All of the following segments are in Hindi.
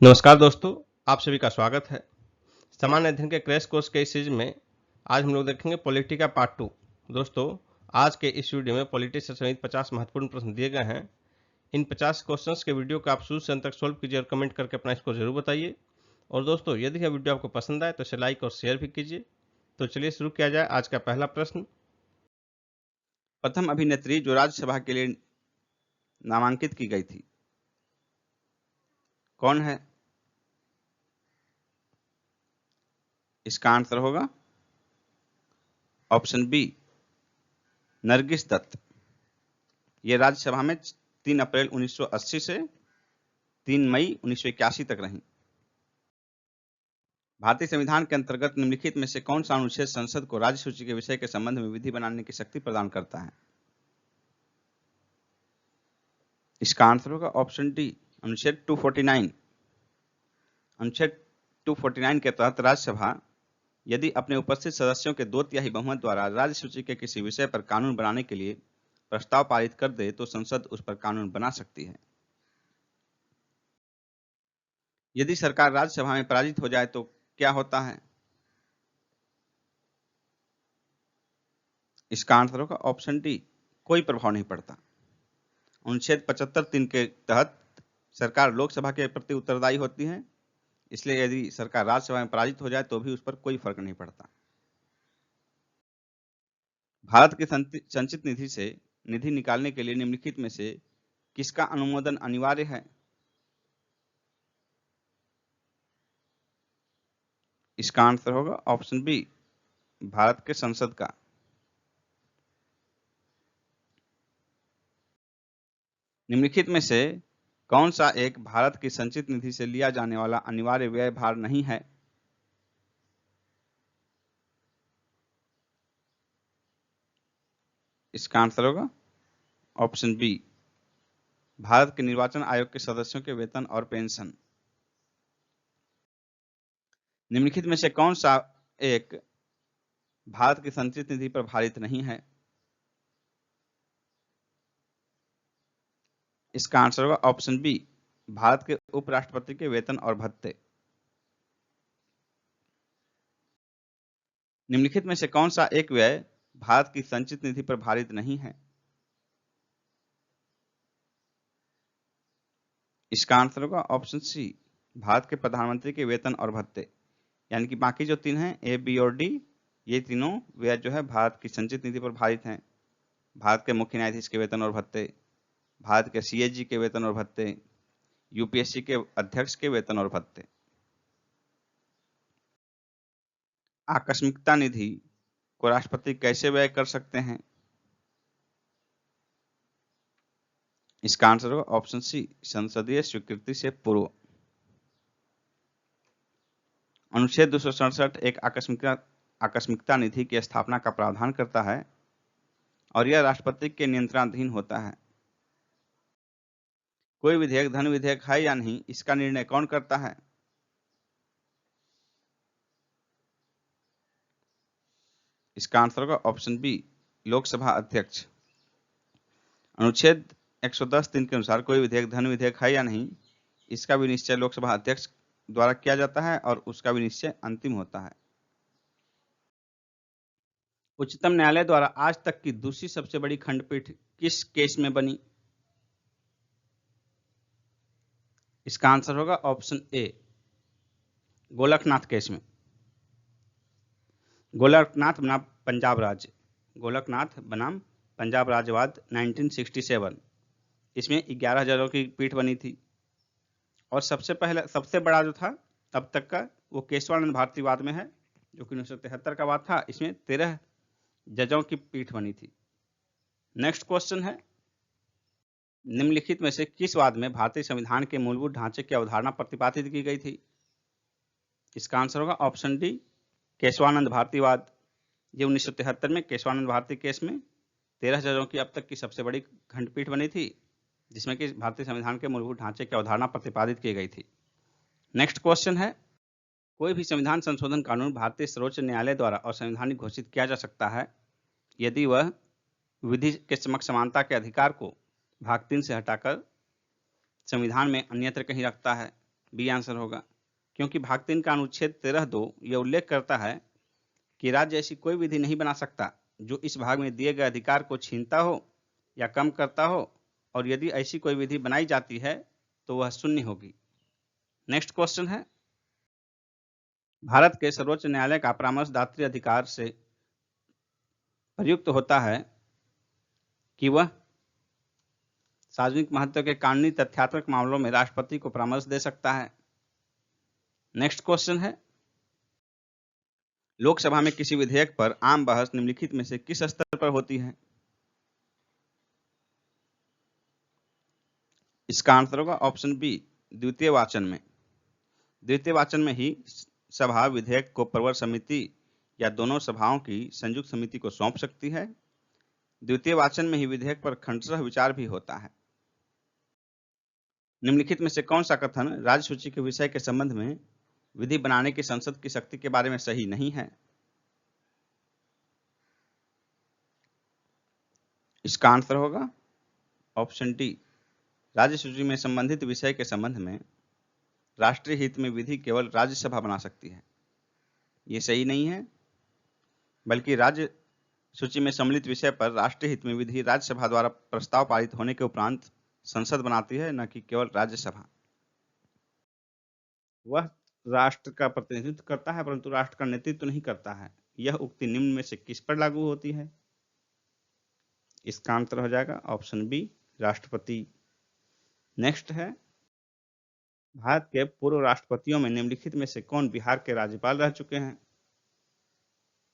नमस्कार दोस्तों, आप सभी का स्वागत है। सामान्य अध्ययन के क्रैश कोर्स के इस सीरीज में आज हम लोग देखेंगे पॉलिटी का पार्ट 2। दोस्तों, आज के इस वीडियो में पॉलिटी से संबंधित 50 महत्वपूर्ण प्रश्न दिए गए हैं। इन 50 क्वेश्चंस के वीडियो को आप शुरू से अंत तक सॉल्व कीजिए और कमेंट करके अपना स्कोर जरूर बताइए। और दोस्तों, यदि यह वीडियो आपको पसंद आए तो इसे लाइक और शेयर भी कीजिए। तो चलिए शुरू किया जाए। आज का पहला प्रश्न, प्रथम अभिनेत्री जो राज्यसभा के लिए नामांकित की गई थी, कौन है? इसका आंसर होगा ऑप्शन बी, नरगिस दत्त। ये राज्यसभा में 3 अप्रैल 1980 से 3 मई 1981 तक रहीं। भारतीय संविधान के अंतर्गत निम्नलिखित में से कौन सा अनुच्छेद संसद को राज्य सूची के विषय के संबंध में विधि बनाने की शक्ति प्रदान करता है? इसका आंसर होगा ऑप्शन डी, अनुच्छेद 249। अनुच्छेद 249 के तहत राज्यसभा यदि अपने उपस्थित सदस्यों के 2/3 बहुमत द्वारा राज्य सूची के किसी विषय पर कानून बनाने के लिए प्रस्ताव पारित कर दे तो संसद उस पर कानून बना सकती है। यदि सरकार राज्यसभा में पराजित हो जाए तो क्या होता है? इसका आंसर होगा ऑप्शन डी, कोई प्रभाव नहीं पड़ता। अनुच्छेद 75(3) के तहत सरकार लोकसभा के प्रति उत्तरदायी होती है, इसलिए यदि सरकार राज्यसभा में पराजित हो जाए तो भी उस पर कोई फर्क नहीं पड़ता। भारत की संचित निधि से निधि निकालने के लिए निम्नलिखित में से किसका अनुमोदन अनिवार्य है? इसका आंसर होगा ऑप्शन बी, भारत के संसद का। निम्नलिखित में से कौन सा एक भारत की संचित निधि से लिया जाने वाला अनिवार्य व्यय भार नहीं है? इसका आंसर होगा ऑप्शन बी, भारत के निर्वाचन आयोग के सदस्यों के वेतन और पेंशन। निम्नलिखित में से कौन सा एक भारत की संचित निधि पर भारित नहीं है? इसका आंसर होगा ऑप्शन बी, भारत के उपराष्ट्रपति के वेतन और भत्ते। निम्नलिखित में से कौन सा एक व्यय भारत की संचित निधि पर भारित नहीं है? इसका आंसर होगा ऑप्शन सी, भारत के प्रधानमंत्री के वेतन और भत्ते। यानी कि बाकी जो 3 हैं, ए, बी और डी, ये तीनों व्यय जो है भारत की संचित निधि पर भारित हैं। भारत के मुख्य न्यायाधीश के वेतन और भत्ते, भारत के सीएजी के वेतन और भत्ते, यूपीएससी के अध्यक्ष के वेतन और भत्ते। आकस्मिकता निधि को राष्ट्रपति कैसे व्यय कर सकते हैं? इसका आंसर होगा ऑप्शन सी, संसदीय स्वीकृति से पूर्व। अनुच्छेद 267 एक आकस्मिकता निधि की स्थापना का प्रावधान करता है और यह राष्ट्रपति के नियंत्रणाधीन होता है। कोई विधेयक धन विधेयक है या नहीं, इसका निर्णय कौन करता है? इसका आंसर होगा ऑप्शन बी, लोकसभा अध्यक्ष। अनुच्छेद 110(3) के अनुसार कोई विधेयक धन विधेयक है या नहीं, इसका भी निश्चय लोकसभा अध्यक्ष द्वारा किया जाता है और उसका भी निश्चय अंतिम होता है। उच्चतम न्यायालय द्वारा आज तक की दूसरी सबसे बड़ी खंडपीठ किस केस में बनी? इसका आंसर होगा ऑप्शन ए, गोलकनाथ केस में। गोलकनाथ बनाम पंजाब राज्य, गोलकनाथ बनाम पंजाब राज्यवाद 1967। इसमें 11 जजों की पीठ बनी थी और सबसे बड़ा जो था अब तक का वो केशवानंद भारती वाद में है, जो कि 1973 का वाद था। इसमें 13 जजों की पीठ बनी थी। नेक्स्ट क्वेश्चन है, निम्नलिखित में से किस वाद में भारतीय संविधान के मूलभूत ढांचे की अवधारणा प्रतिपादित की गई थी? इसका आंसर होगा ऑप्शन डी, केशवानंद भारती वाद। ये 1973 में केशवानंद भारती केस में 13 जजों की अब तक की सबसे बड़ी खंडपीठ बनी थी, जिसमें कि भारतीय संविधान के मूलभूत ढांचे की अवधारणा प्रतिपादित की गई थी। नेक्स्ट क्वेश्चन है, कोई भी संविधान संशोधन कानून भारतीय सर्वोच्च न्यायालय द्वारा असंवैधानिक घोषित किया जा सकता है यदि वह विधि के समक्ष समानता के अधिकार को भाग 3 से हटाकर संविधान में अन्यत्र कहीं रखता है। बी आंसर होगा, क्योंकि भाग 3 का अनुच्छेद 13(2) यह उल्लेख करता है कि राज्य ऐसी कोई विधि नहीं बना सकता जो इस भाग में दिए गए अधिकार को छीनता हो या कम करता हो, और यदि ऐसी कोई विधि बनाई जाती है तो वह शून्य होगी। नेक्स्ट क्वेश्चन है, भारत के सर्वोच्च न्यायालय का परामर्शदात्री अधिकार से प्रयुक्त होता है कि वह सार्वजनिक महत्व के कानूनी तथ्यात्मक मामलों में राष्ट्रपति को परामर्श दे सकता है। नेक्स्ट क्वेश्चन है, लोकसभा में किसी विधेयक पर आम बहस निम्नलिखित में से किस स्तर पर होती है? इसका आंसर होगा ऑप्शन बी, द्वितीय वाचन में। द्वितीय वाचन में ही सभा विधेयक को प्रवर समिति या दोनों सभाओं की संयुक्त समिति को सौंप सकती है। द्वितीय वाचन में ही विधेयक पर खंडशः विचार भी होता है। निम्नलिखित में से कौन सा कथन राज्य सूची के विषय के संबंध में विधि बनाने की संसद की शक्ति के बारे में सही नहीं है? इसका आंसर होगा ऑप्शन डी, राज्य सूची में संबंधित विषय के संबंध में राष्ट्रीय हित में विधि केवल राज्यसभा बना सकती है। ये सही नहीं है, बल्कि राज्य सूची में सम्मिलित विषय पर राष्ट्रीय हित में विधि राज्यसभा द्वारा प्रस्ताव पारित होने के उपरांत संसद बनाती है, न कि केवल राज्यसभा। वह राष्ट्र का प्रतिनिधित्व करता है परंतु राष्ट्र का नेतृत्व नहीं करता है। यह उक्ति निम्न में से किस पर लागू होती है? इसका आंसर हो जाएगा ऑप्शन बी, राष्ट्रपति। नेक्स्ट है, भारत के पूर्व राष्ट्रपतियों में निम्नलिखित में से कौन बिहार के राज्यपाल रह चुके हैं?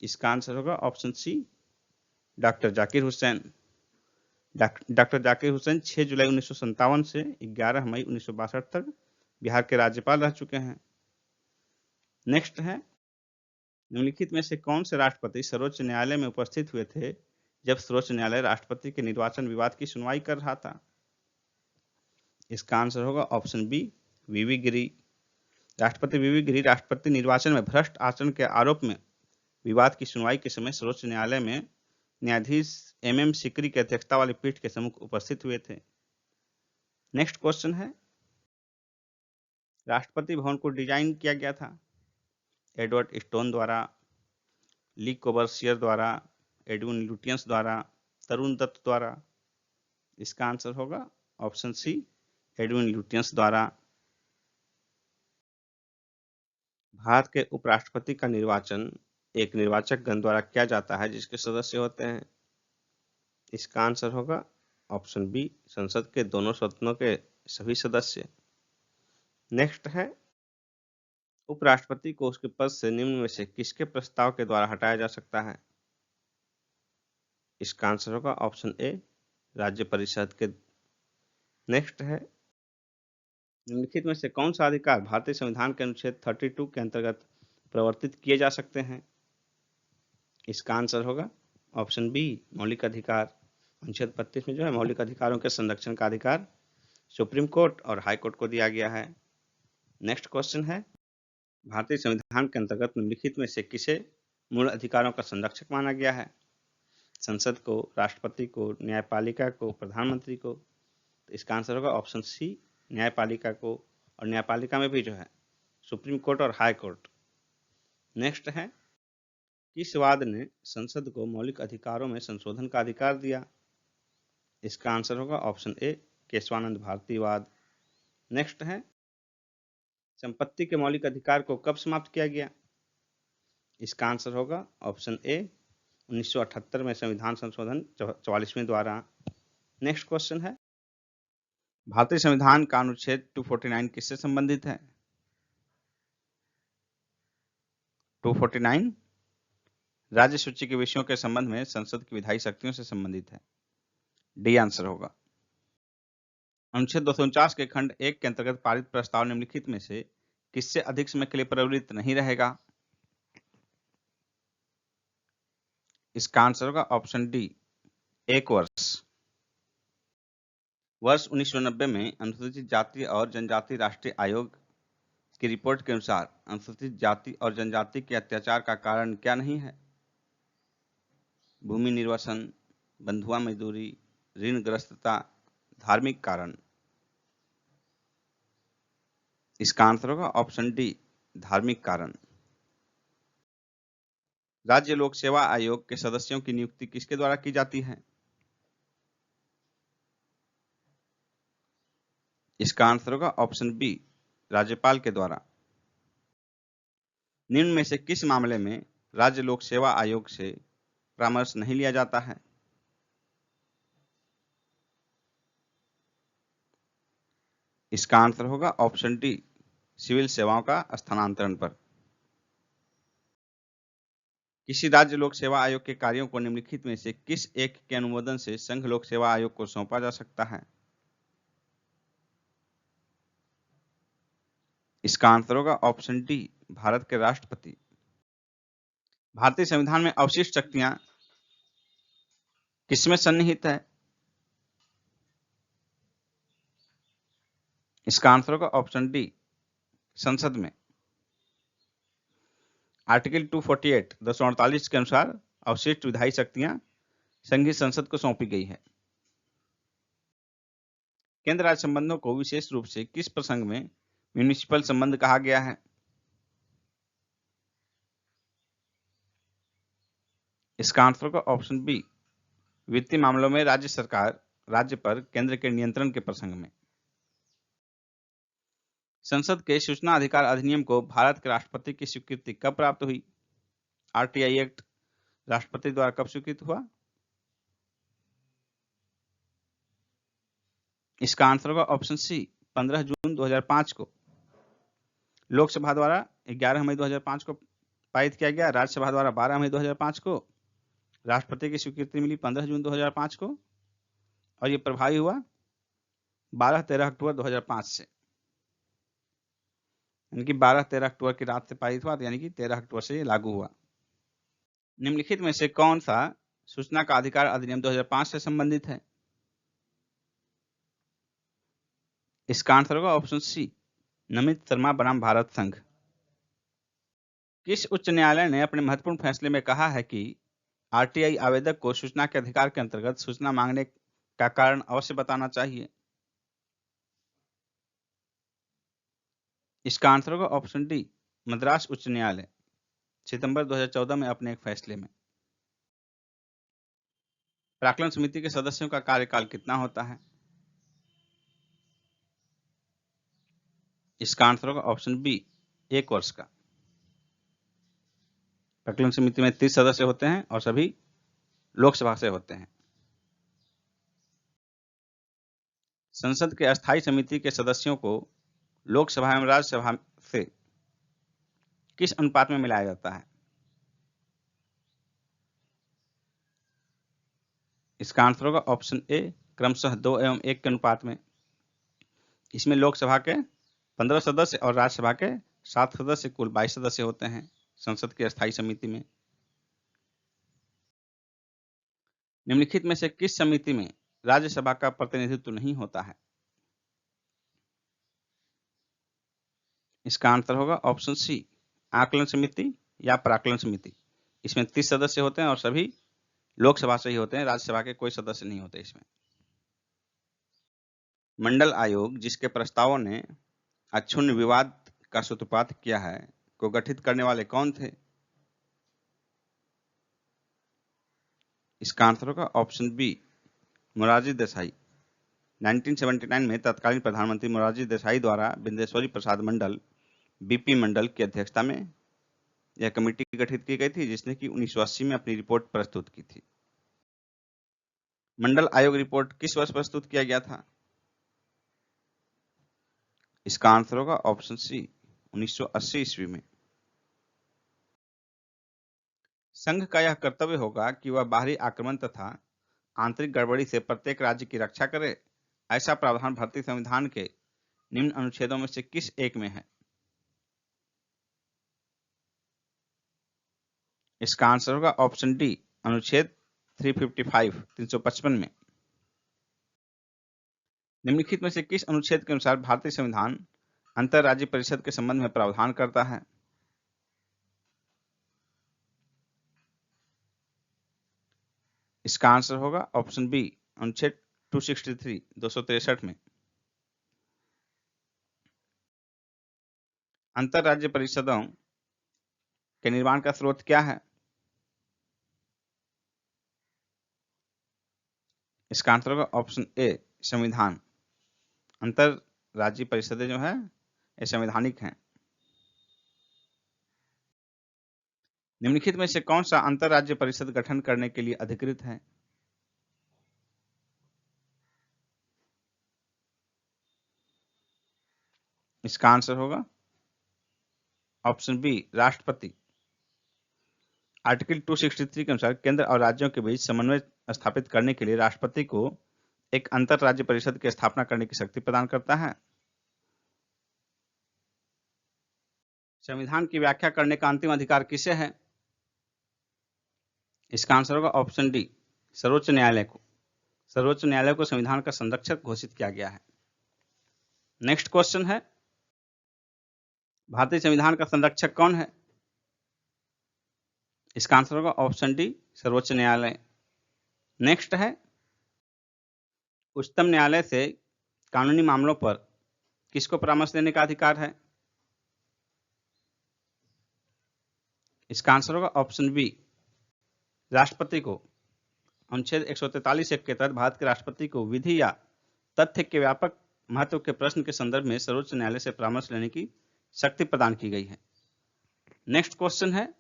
इसका आंसर होगा option C, doctor Zakir Hussain. Doctor Zakir Hussain 6 जुलाई 1957 से 11 मई 1962 तक बिहार के राज्यपाल रह चुके हैं। नेक्स्ट है, निम्नलिखित में से कौन से राष्ट्रपति सर्वोच्च न्यायालय में उपस्थित हुए थे जब सर्वोच्च न्यायालय राष्ट्रपति के निर्वाचन विवाद की सुनवाई कर रहा था? इसका आंसर होगा ऑप्शन बी, वीवी गिरी। राष्ट्रपति वीवी गिरी राष्ट्रपति निर्वाचन में भ्रष्ट आचरण के आरोप में विवाद की सुनवाई के समय सर्वोच्च न्यायालय में न्यायाधीश MM सिकरी की अध्यक्षता वाली पीठ के सम्मुख उपस्थित हुए थे। नेक्स्ट क्वेश्चन है, राष्ट्रपति भवन को डिजाइन किया गया था एडवर्ड स्टोन द्वारा, ली कोबर्सियर द्वारा, एडविन लुटियंस द्वारा, तरुण दत्त द्वारा? इसका आंसर होगा ऑप्शन सी, एडविन लुटियंस द्वारा। भारत के उपराष्ट्रपति का निर्वाचन एक निर्वाचक गण द्वारा किया जाता है जिसके सदस्य होते हैं। इसका आंसर होगा ऑप्शन बी, संसद के दोनों सदनों के सभी सदस्य। नेक्स्ट है, उपराष्ट्रपति को उसके पद से निम्न में से किसके प्रस्ताव के द्वारा हटाया जा सकता है? इसका आंसर होगा ऑप्शन ए, राज्य परिषद के। नेक्स्ट है, निम्नलिखित में से कौन सा अधिकार भारतीय संविधान के अनुच्छेद 32 के अंतर्गत प्रवर्तित किए जा सकते हैं? इसका आंसर होगा ऑप्शन बी, मौलिक अधिकार। अनुच्छेद 32 में जो है मौलिक अधिकारों के संरक्षण का अधिकार सुप्रीम कोर्ट और हाई कोर्ट को दिया गया है। नेक्स्ट क्वेश्चन है, भारतीय संविधान के अंतर्गत निम्नलिखित में से किसे मूल अधिकारों का संरक्षक माना गया है? संसद को, राष्ट्रपति को, न्यायपालिका को, प्रधानमंत्री को? तो इसका आंसर होगा ऑप्शन सी, न्यायपालिका को, और न्यायपालिका में भी जो है सुप्रीम कोर्ट और हाई कोर्ट। नेक्स्ट है, किस वाद ने संसद को मौलिक अधिकारों में संशोधन का अधिकार दिया? इसका आंसर होगा ऑप्शन ए, केशवानंद भारती वाद। नेक्स्ट है, संपत्ति के मौलिक अधिकार को कब समाप्त किया गया? इसका आंसर होगा ऑप्शन ए, 1978 में संविधान संशोधन 44वें द्वारा। नेक्स्ट क्वेश्चन है, भारतीय संविधान का अनुच्छेद 249 किससे संबंधित है? 249 राज्य सूची के विषयों के संबंध में संसद की विधायी शक्तियों से संबंधित है। डी आंसर होगा। अनुच्छेद 249 के खंड 1 के अंतर्गत पारित प्रस्ताव निम्नलिखित में से किससे अधिक समय के लिए प्रवृत्त नहीं रहेगा? इसका आंसर होगा ऑप्शन डी, 1 वर्ष। वर्ष 1990 में अनुसूचित जाति और जनजाति राष्ट्रीय आयोग की रिपोर्ट के अनुसार अनुसूचित जाति और जनजाति के अत्याचार का कारण क्या नहीं है? भूमि निर्वसन, बंधुआ मजदूरी, ऋणग्रस्तता, धार्मिक कारण? इसका आंसर होगा ऑप्शन डी, धार्मिक कारण। राज्य लोक सेवा आयोग के सदस्यों की नियुक्ति किसके द्वारा की जाती है? इसका आंसर होगा ऑप्शन बी, राज्यपाल के द्वारा। निम्न में से किस मामले में राज्य लोक सेवा आयोग से परामर्श नहीं लिया जाता है? इसका आंसर होगा ऑप्शन डी, सिविल सेवाओं का स्थानांतरण पर। किसी राज्य लोक सेवा आयोग के कार्यों को निम्नलिखित में से किस एक के अनुमोदन से संघ लोक सेवा आयोग को सौंपा जा सकता है? इसका आंसर होगा ऑप्शन डी, भारत के राष्ट्रपति। भारतीय संविधान में अवशिष्ट शक्तियां किसमें सन्निहित है? इसका आंसर होगा ऑप्शन डी, संसद में। आर्टिकल 248 248 के अनुसार अवशिष्ट विधायी शक्तियां संघीय संसद को सौंपी गई है। केंद्र राज्य संबंधों को विशेष रूप से किस प्रसंग में म्यूनिसिपल संबंध कहा गया है? इसका आंसर होगा ऑप्शन बी, वित्तीय मामलों में राज्य सरकार राज्य पर केंद्र के नियंत्रण के प्रसंग में। संसद के सूचना अधिकार अधिनियम को भारत के राष्ट्रपति की स्वीकृति कब प्राप्त हुई? आरटीआई एक्ट राष्ट्रपति द्वारा कब स्वीकृत हुआ? इसका आंसर होगा ऑप्शन सी, 15 जून 2005 को। लोकसभा द्वारा 11 मई 2005 को पारित किया गया, राज्यसभा द्वारा 12 मई 2005 को, राष्ट्रपति की स्वीकृति मिली 15 जून 2005 को, और ये प्रभावी हुआ 12-13 अक्टूबर 2005 से। यानी कि 12-13 अक्टूबर की रात से पारित हुआ, यानी कि 13 अक्टूबर से ये लागू हुआ। निम्नलिखित में से कौन सा सूचना का अधिकार अधिनियम 2005 से संबंधित है? इसका आंसर होगा ऑप्शन सी, नमित शर्मा बनाम भारत संघ। किस उच्च न्यायालय ने अपने महत्वपूर्ण फैसले में कहा है कि आरटीआई आवेदक को सूचना के अधिकार के अंतर्गत सूचना मांगने का कारण अवश्य बताना चाहिए? इसका आंसर होगा ऑप्शन डी, मद्रास उच्च न्यायालय, सितंबर 2014 में अपने एक फैसले में। प्राक्कलन समिति के सदस्यों का कार्यकाल कितना होता है? इसका आंसर होगा ऑप्शन बी, 1 वर्ष का। प्राक्कलन समिति में 30 सदस्य होते हैं और सभी लोकसभा से होते हैं। संसद के अस्थायी समिति के सदस्यों को लोकसभा एवं राज्यसभा से किस अनुपात में मिलाया जाता है? इसका आंसर होगा ऑप्शन ए, क्रमशः 2 एवं 1 के अनुपात में। इसमें लोकसभा के 15 सदस्य और राज्यसभा के 7 सदस्य, कुल 22 सदस्य होते हैं संसद की अस्थायी समिति में। निम्नलिखित में से किस समिति में राज्यसभा का प्रतिनिधित्व नहीं होता है? इसका आंसर होगा ऑप्शन सी, आकलन समिति या प्राक्कलन समिति। इसमें 30 सदस्य होते हैं और सभी लोकसभा से ही होते हैं, राज्यसभा के कोई सदस्य नहीं होते इसमें। मंडल आयोग जिसके प्रस्तावों ने अक्षुण्ण विवाद का सूत्रपात किया है को गठित करने वाले कौन थे? इसका आंसर होगा ऑप्शन बी, मोरारजी देसाई। 1979 में तत्कालीन प्रधानमंत्री मोरारजी देसाई द्वारा बिंदेश्वरी प्रसाद मंडल, बीपी मंडल की अध्यक्षता में यह कमेटी गठित की गई थी, जिसने कि 1980 में अपनी रिपोर्ट प्रस्तुत की थी। मंडल आयोग रिपोर्ट किस वर्ष प्रस्तुत किया गया था? इसका आंसर होगा ऑप्शन सी, 1980 ईस्वी में। संघ का यह कर्तव्य होगा कि वह बाहरी आक्रमण तथा आंतरिक गड़बड़ी से प्रत्येक राज्य की रक्षा करे। ऐसा प्रावधान भारतीय संविधान के निम्न अनुच्छेदों में से किस एक में है? इसका आंसर होगा ऑप्शन डी, अनुच्छेद 355 में। निम्नलिखित में से किस अनुच्छेद के अनुसार भारतीय संविधान अंतरराज्यीय परिषद के संबंध में प्रावधान करता है? इसका आंसर होगा ऑप्शन बी, अनुच्छेद 263 में। अंतर राज्य परिषदों के निर्माण का स्रोत क्या है? इसका आंसर होगा ऑप्शन ए, संविधान। अंतर राज्य परिषदें जो है ये संवैधानिक हैं। निम्नलिखित में से कौन सा अंतर राज्य परिषद गठन करने के लिए अधिकृत है? इसका आंसर होगा ऑप्शन बी, राष्ट्रपति। आर्टिकल 263 के अनुसार केंद्र और राज्यों के बीच समन्वय स्थापित करने के लिए राष्ट्रपति को एक अंतर राज्य परिषद की स्थापना करने की शक्ति प्रदान करता है। संविधान की व्याख्या करने का अंतिम अधिकार किसे है? इसका आंसर होगा ऑप्शन डी, सर्वोच्च न्यायालय को। सर्वोच्च न्यायालय को संविधान का संरक्षक घोषित किया गया है। नेक्स्ट क्वेश्चन है, भारतीय संविधान का संरक्षक कौन है? इसका आंसर होगा ऑप्शन डी, सर्वोच्च न्यायालय। नेक्स्ट है, उच्चतम न्यायालय से कानूनी मामलों पर किसको परामर्श देने का अधिकार है? इसका आंसर होगा ऑप्शन बी, राष्ट्रपति को। अनुच्छेद 143(1) के तहत भारत के राष्ट्रपति को विधि या तथ्य के व्यापक महत्व के प्रश्न के संदर्भ में सर्वोच्च न्यायालय से परामर्श लेने की शक्ति प्रदान की गई है। नेक्स्ट क्वेश्चन है,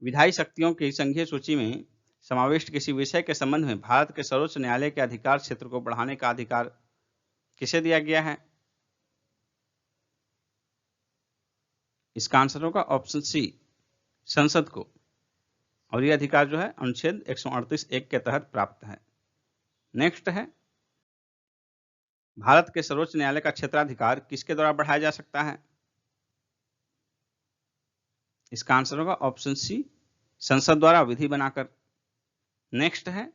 विधायी शक्तियों की संघीय सूची में समाविष्ट किसी विषय के संबंध में भारत के सर्वोच्च न्यायालय के अधिकार क्षेत्र को बढ़ाने का अधिकार किसे दिया गया है? इसका आंसर होगा ऑप्शन सी, संसद को। और यह अधिकार जो है अनुच्छेद 138(1) के तहत प्राप्त है। नेक्स्ट है, भारत के सर्वोच्च न्यायालय का क्षेत्राधिकार किसके द्वारा बढ़ाया जा सकता है? इसका आंसर होगा ऑप्शन सी, संसद द्वारा विधि बनाकर। नेक्स्ट है,